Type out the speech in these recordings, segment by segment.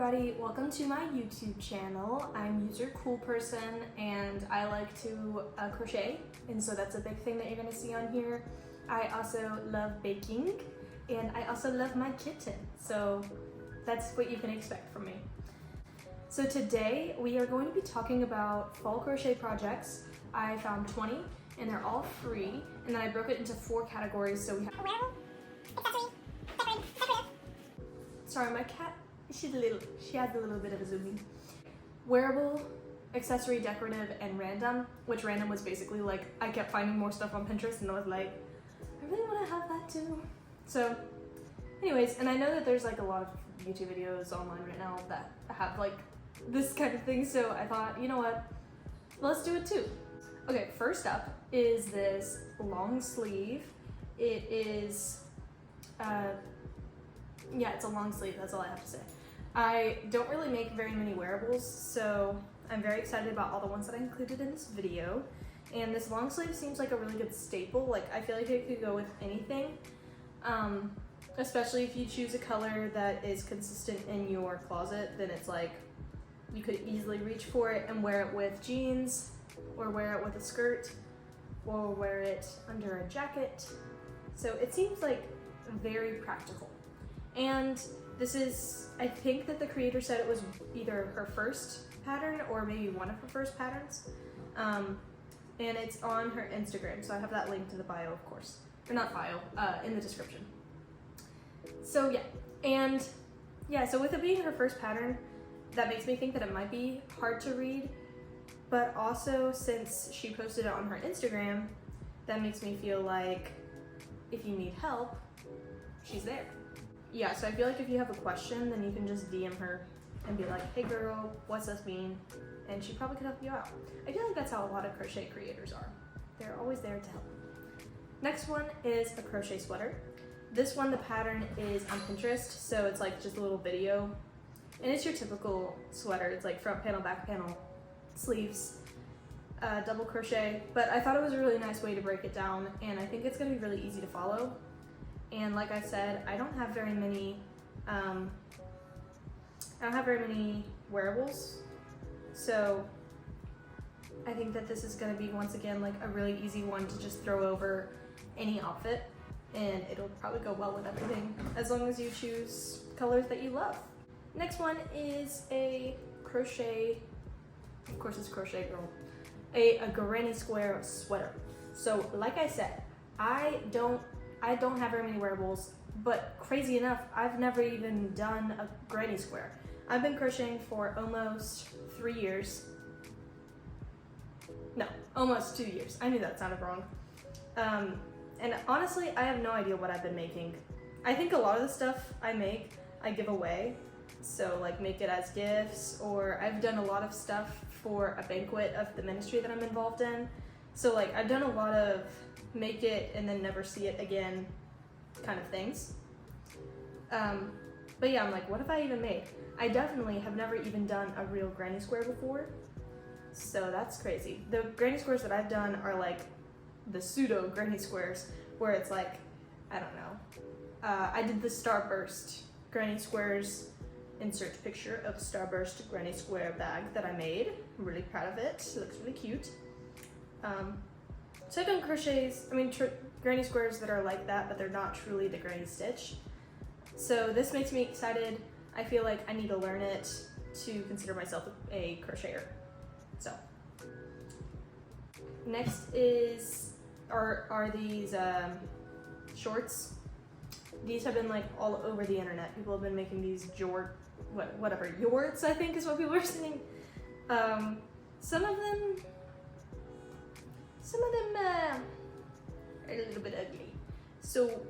everybody, welcome to my YouTube channel. I'm user Cool Person and I like to crochet, and so that's a big thing that you're going to see on here. I also love baking and I also love my kitten, so that's what you can expect from me. So today we are going to be talking about fall crochet projects. I found 20 and they're all free, and then I broke it into 4 categories. So we have wearable, accessory, decorative. Sorry, my cat, she has a little bit of a zooming. Wearable, accessory, decorative, and random, which random was basically like, I kept finding more stuff on Pinterest and I was like, I really want to have that too. So anyways, and I know that there's like a lot of YouTube videos online right now that have like this kind of thing, so I thought, you know what, let's do it too. Okay, first up is this long sleeve. It is, yeah, it's a long sleeve, that's all I have to say. I don't really make very many wearables, so I'm very excited about all the ones that I included in this video. And this long sleeve seems like a really good staple. Like, I feel like it could go with anything, especially if you choose a color that is consistent in your closet. Then it's like, you could easily reach for it and wear it with jeans, or wear it with a skirt, or wear it under a jacket. So it seems like very practical. And this is, I think that the creator said it was either her first pattern or maybe one of her first patterns. And it's on her Instagram, so I have that linked in the bio, of course. Or not bio, in the description. So yeah, and yeah, so with it being her first pattern, that makes me think that it might be hard to read, but also since she posted it on her Instagram, that makes me feel like if you need help, she's there. Yeah, so I feel like if you have a question, then you can just DM her and be like, hey girl, what's this mean? And she probably could help you out. I feel like that's how a lot of crochet creators are. They're always there to help. Next one is a crochet sweater. This one, the pattern is on Pinterest, so it's like just a little video. And it's your typical sweater. It's like front panel, back panel, sleeves, double crochet. But I thought it was a really nice way to break it down, and I think it's gonna be really easy to follow. And like I said, I don't have very many wearables, so I think that this is going to be, once again, like a really easy one to just throw over any outfit, and it'll probably go well with everything as long as you choose colors that you love. Next one is a crochet, of course it's crochet girl, a granny square sweater. So like I said, I don't have very many wearables, but crazy enough, I've never even done a granny square. I've been crocheting for almost 3 years. No, almost 2 years. I knew that sounded wrong. And honestly, I have no idea what I've been making. I think a lot of the stuff I make, I give away. So like make it as gifts, or I've done a lot of stuff for a banquet of the ministry that I'm involved in. So like I've done a lot of make it and then never see it again kind of things. But yeah, I'm like, what have I even made? I definitely have never even done a real granny square before, so that's crazy. The granny squares that I've done are like the pseudo granny squares, where it's like, I don't know. I did the starburst granny squares, insert picture of the starburst granny square bag that I made. I'm really proud of it. It looks really cute. So I've done crochets, granny squares that are like that, but they're not truly the granny stitch. So this makes me excited. I feel like I need to learn it to consider myself a crocheter. So next are these shorts. These have been like all over the internet. People have been making these jorts, I think is what people are saying. Some of them are a little bit ugly, so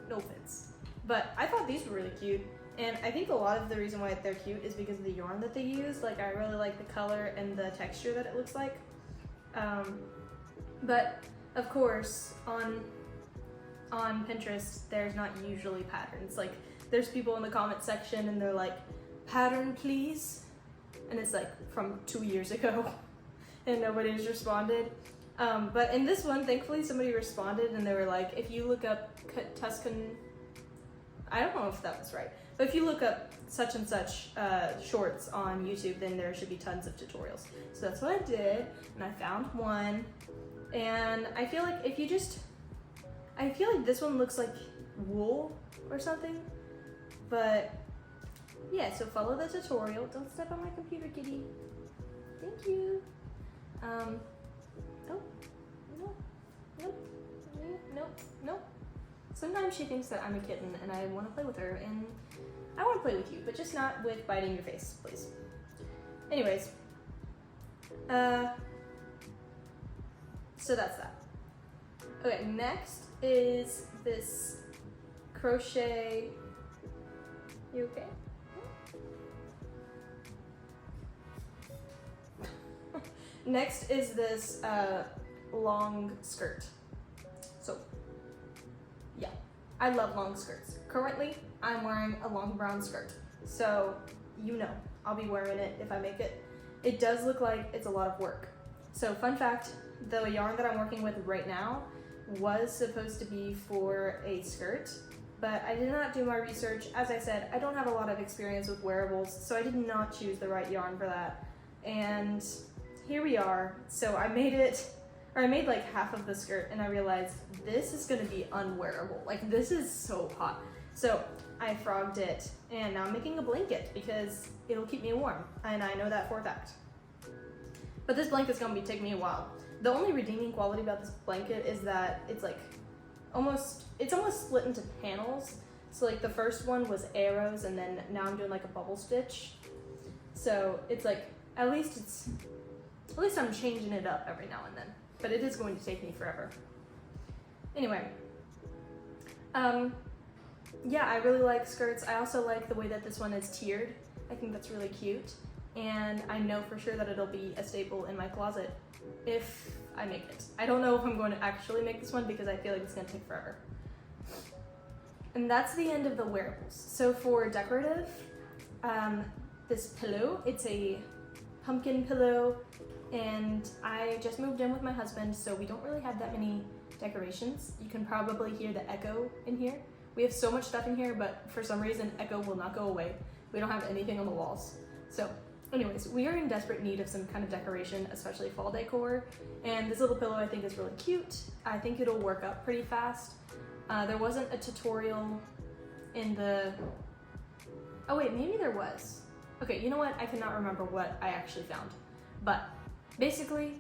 no offense. But I thought these were really cute, and I think a lot of the reason why they're cute is because of the yarn that they use. Like, I really like the color and the texture that it looks like. But of course, on Pinterest, there's not usually patterns. Like, there's people in the comment section and they're like, pattern please, and it's like from 2 years ago and nobody's responded. But in this one, thankfully somebody responded and they were like, if you look up Tuscan I don't know if that was right, but if you look up such and such shorts on YouTube, then there should be tons of tutorials. So that's what I did, and I found one, and I feel like if you just, I feel like this one looks like wool or something, but yeah, so follow the tutorial. Don't step on my computer, kitty. Thank you. Oh, no. Sometimes she thinks that I'm a kitten and I want to play with her, and I want to play with you, but just not with biting your face, please. Anyways, so that's that. Okay, next is this crochet. You okay? Next is this long skirt. So, yeah, I love long skirts. Currently, I'm wearing a long brown skirt. So, you know, I'll be wearing it if I make it. It does look like it's a lot of work. So, fun fact, the yarn that I'm working with right now was supposed to be for a skirt, but I did not do my research. As I said, I don't have a lot of experience with wearables, so I did not choose the right yarn for that. And here we are. So I made like half of the skirt, and I realized this is gonna be unwearable. Like, this is so hot. So I frogged it, and now I'm making a blanket because it'll keep me warm, and I know that for a fact. But this blanket's gonna be taking me a while. The only redeeming quality about this blanket is that it's like almost split into panels. So like the first one was arrows, and then now I'm doing like a bubble stitch. So it's like, at least I'm changing it up every now and then, but it is going to take me forever. Anyway, yeah, I really like skirts. I also like the way that this one is tiered. I think that's really cute, and I know for sure that it'll be a staple in my closet if I make it. I don't know if I'm going to actually make this one because I feel like it's gonna take forever. And that's the end of the wearables. So for decorative, this pillow, it's a pumpkin pillow, and I just moved in with my husband, so we don't really have that many decorations. You can probably hear the echo in here. We have so much stuff in here, but for some reason, echo will not go away. We don't have anything on the walls. So anyways, we are in desperate need of some kind of decoration, especially fall decor, and this little pillow I think is really cute. I think it'll work up pretty fast. There wasn't a tutorial in the, oh wait, maybe there was. Okay, you know what? I cannot remember what I actually found. But basically,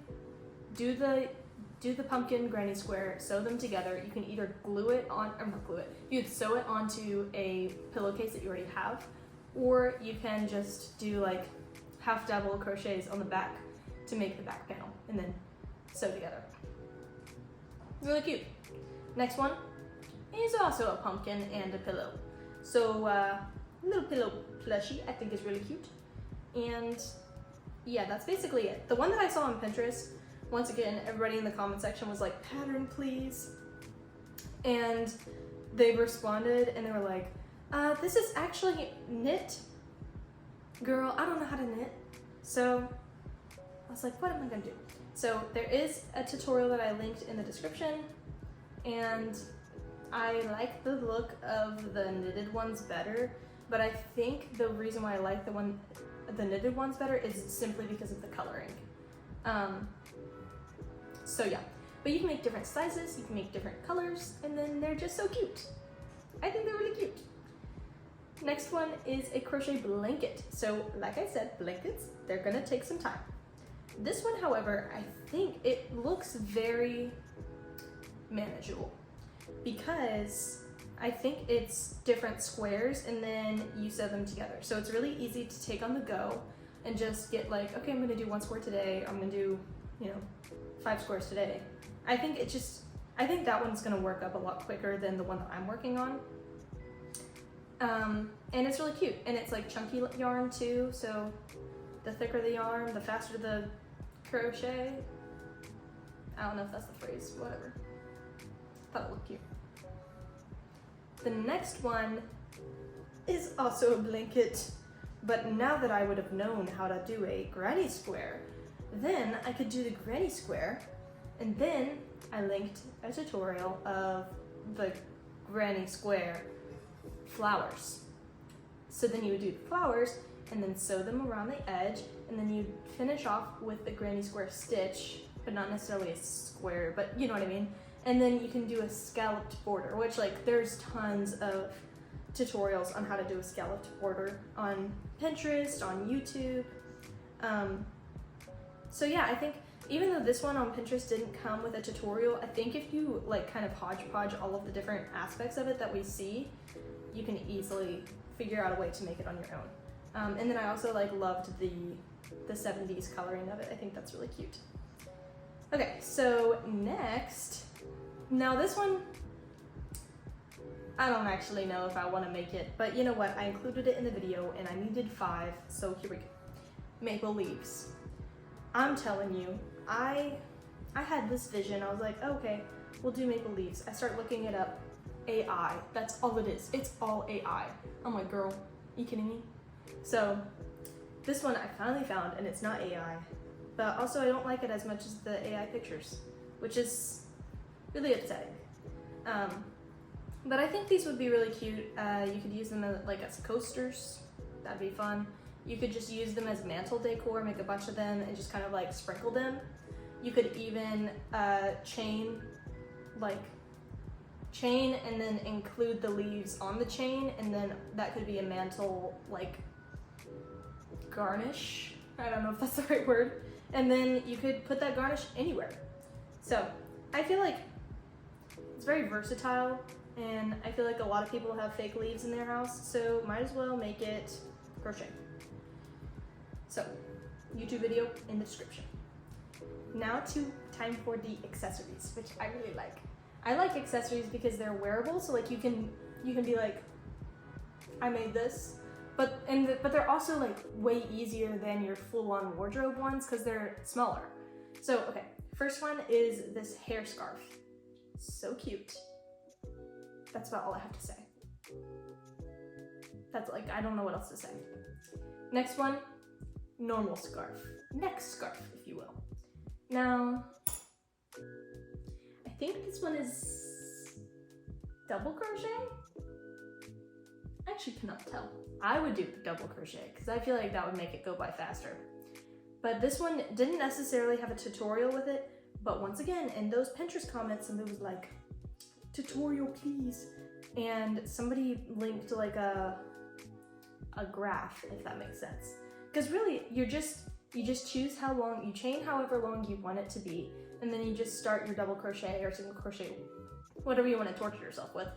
do the pumpkin granny square, sew them together. You can either glue it on, or not glue it, you could sew it onto a pillowcase that you already have, or you can just do like half double crochets on the back to make the back panel, and then sew together. It's really cute. Next one is also a pumpkin and a pillow. So little pillow plushie I think is really cute. And yeah, that's basically it. The one that I saw on Pinterest, once again, everybody in the comment section was like, pattern please. And they responded and they were like, this is actually knit. Girl, I don't know how to knit. So I was like, what am I gonna do? So there is a tutorial that I linked in the description, and I like the look of the knitted ones better, but I think the reason why I like the knitted ones better is simply because of the coloring. So yeah, but you can make different sizes, you can make different colors, and then they're just so cute. I think they're really cute. Next one is a crochet blanket. So like I said, blankets, they're gonna take some time. This one, however, I think it looks very manageable because I think it's different squares and then you sew them together. So it's really easy to take on the go and just get like, okay, I'm gonna do 1 square today, I'm gonna do, 5 squares today. I think that one's gonna work up a lot quicker than the one that I'm working on. And it's really cute, and it's like chunky yarn too, so the thicker the yarn, the faster the crochet. I don't know if that's the phrase, whatever. Thought it looked cute. The next one is also a blanket, but now that I would have known how to do a granny square, then I could do the granny square, and then I linked a tutorial of the granny square flowers. So then you would do the flowers and then sew them around the edge, and then you finish off with the granny square stitch, but not necessarily a square, but you know what I mean. And then you can do a scalloped border, which like there's tons of tutorials on how to do a scalloped border on Pinterest, on YouTube. So yeah, I think even though this one on Pinterest didn't come with a tutorial, I think if you like kind of hodgepodge all of the different aspects of it that we see, you can easily figure out a way to make it on your own. And then I also like loved the 70s coloring of it. I think that's really cute. Okay, so next, now this one, I don't actually know if I want to make it, but you know what? I included it in the video and I needed 5, so here we go. Maple leaves. I'm telling you, I had this vision. I was like, okay, we'll do maple leaves. I start looking it up. AI, that's all it is. It's all AI. I'm like, girl, are you kidding me? So this one I finally found, and it's not AI, but also I don't like it as much as the AI pictures, which is really upsetting. But I think these would be really cute. You could use them as, like as coasters. That'd be fun. You could just use them as mantle decor, make a bunch of them, and just kind of like sprinkle them. You could even chain and then include the leaves on the chain, and then that could be a mantle like garnish. I don't know if that's the right word. And then you could put that garnish anywhere. So I feel like it's very versatile, and I feel like a lot of people have fake leaves in their house, so might as well make it crochet. So YouTube video in the description. Now time for the accessories, which I really like. I like accessories because they're wearable, so like you can be like, I made this, but they're also like way easier than your full-on wardrobe ones because they're smaller. So okay, first one is this hair scarf. So cute. That's about all I have to say. That's like, I don't know what else to say. Next one, normal scarf. Neck scarf, if you will. Now, I think this one is double crochet? I actually cannot tell. I would do double crochet because I feel like that would make it go by faster. But this one didn't necessarily have a tutorial with it, but once again, in those Pinterest comments, somebody was like, tutorial please. And somebody linked like a graph, if that makes sense. Because really, you just choose how long, you chain however long you want it to be, and then you just start your double crochet or single crochet, whatever you want to torture yourself with.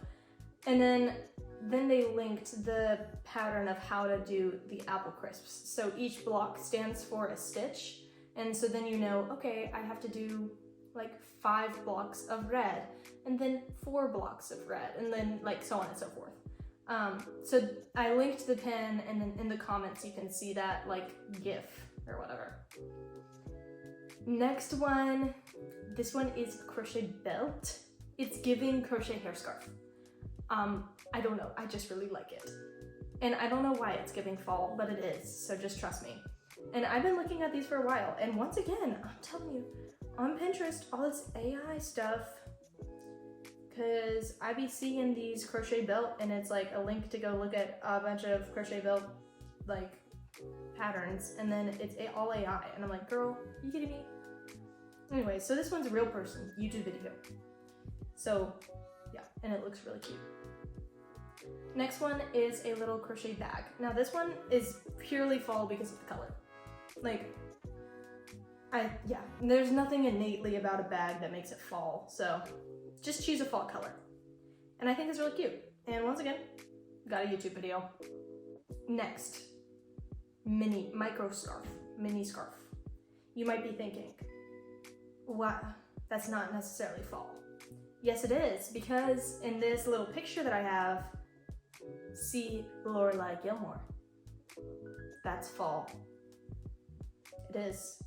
And then they linked the pattern of how to do the apple crisps. So each block stands for a stitch, and so then you know, okay, I have to do like 5 blocks of red, and then 4 blocks of red, and then like so on and so forth. So I linked the pin, and then in the comments you can see that like GIF or whatever. Next one, this one is crochet belt. It's giving crochet hair scarf. I don't know, I just really like it. And I don't know why it's giving fall, but it is, so just trust me. And I've been looking at these for a while, and once again, I'm telling you, on Pinterest, all this AI stuff, because I be seeing these crochet belt, and it's like a link to go look at a bunch of crochet belt like patterns, and then it's all AI, and I'm like, girl, you kidding me? Anyway, so this one's a real person, YouTube video. So yeah, and it looks really cute. Next one is a little crochet bag. Now this one is purely fall because of the color. Like, yeah, there's nothing innately about a bag that makes it fall, so just choose a fall color. And I think it's really cute. And once again, got a YouTube video. Next, micro scarf, mini scarf. You might be thinking, wow, that's not necessarily fall. Yes, it is, because in this little picture that I have, see Lorelai Gilmore. That's fall. It is.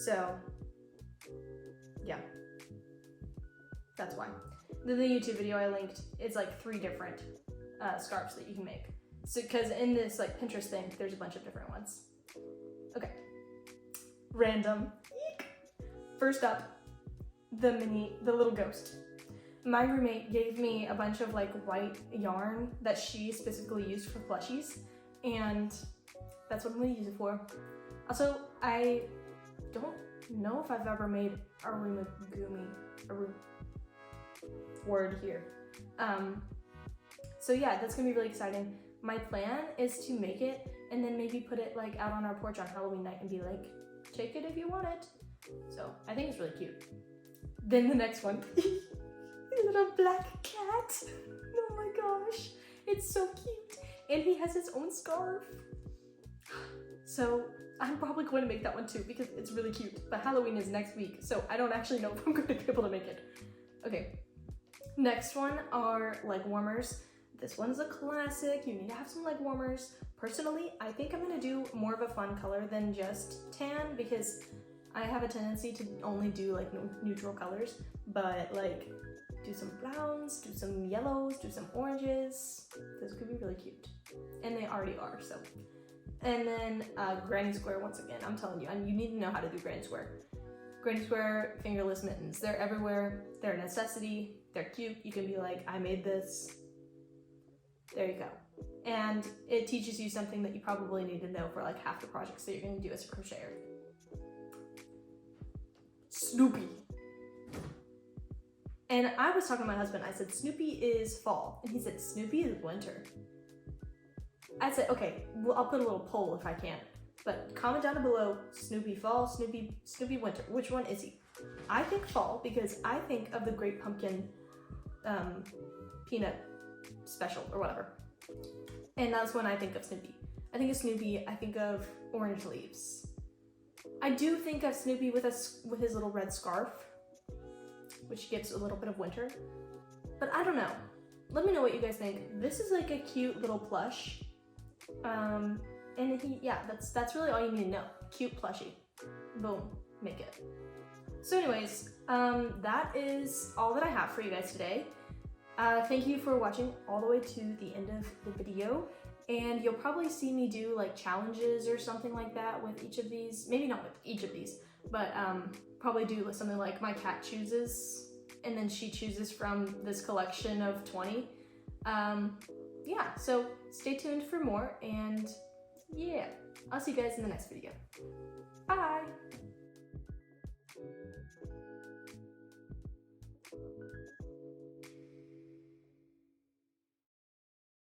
So, yeah. That's why. The YouTube video I linked is like 3 different scarves that you can make. So, because in this like Pinterest thing, there's a bunch of different ones. Okay. Random. Eek. First up, the little ghost. my roommate gave me a bunch of like white yarn that she specifically used for plushies, and that's what I'm gonna use it for. Also, I don't know if I've ever made arumagumi, word here. So yeah, that's gonna be really exciting. My plan is to make it and then maybe put it like out on our porch on Halloween night and be like, take it if you want it. So I think it's really cute. Then the next one, a little black cat. Oh my gosh, it's so cute. And he has his own scarf. So I'm probably going to make that one too because it's really cute. But Halloween is next week, so I don't actually know if I'm going to be able to make it. Okay, next one are leg warmers. This one's a classic. You need to have some leg warmers. Personally, I think I'm gonna do more of a fun color than just tan because I have a tendency to only do like neutral colors, but like do some browns, do some yellows, do some oranges. Those could be really cute. And they already are, so. And then granny square once again. I'm telling you, and you need to know how to do granny square. Granny square fingerless mittens. They're everywhere. They're a necessity. They're cute. You can be like, I made this. There you go. And it teaches you something that you probably need to know for like half the projects that you're going to do as a crocheter. Snoopy. And I was talking to my husband. I said, Snoopy is fall. And he said, Snoopy is winter. I said, okay, well, I'll put a little poll if I can. But comment down below, Snoopy fall, Snoopy winter. Which one is he? I think fall because I think of the Great Pumpkin peanut special or whatever. And that's when I think of Snoopy. I think of Snoopy, I think of orange leaves. I do think of Snoopy with his little red scarf, which gives a little bit of winter. But I don't know. Let me know what you guys think. This is like a cute little plush. And that's really all you need to know. Cute plushie. Boom, make it. So anyways, that is all that I have for you guys today. Thank you for watching all the way to the end of the video, and you'll probably see me do like challenges or something like that with each of these. Maybe not with each of these, but probably do something like my cat chooses, and then she chooses from this collection of 20. Yeah, so stay tuned for more, and yeah, I'll see you guys in the next video. Bye!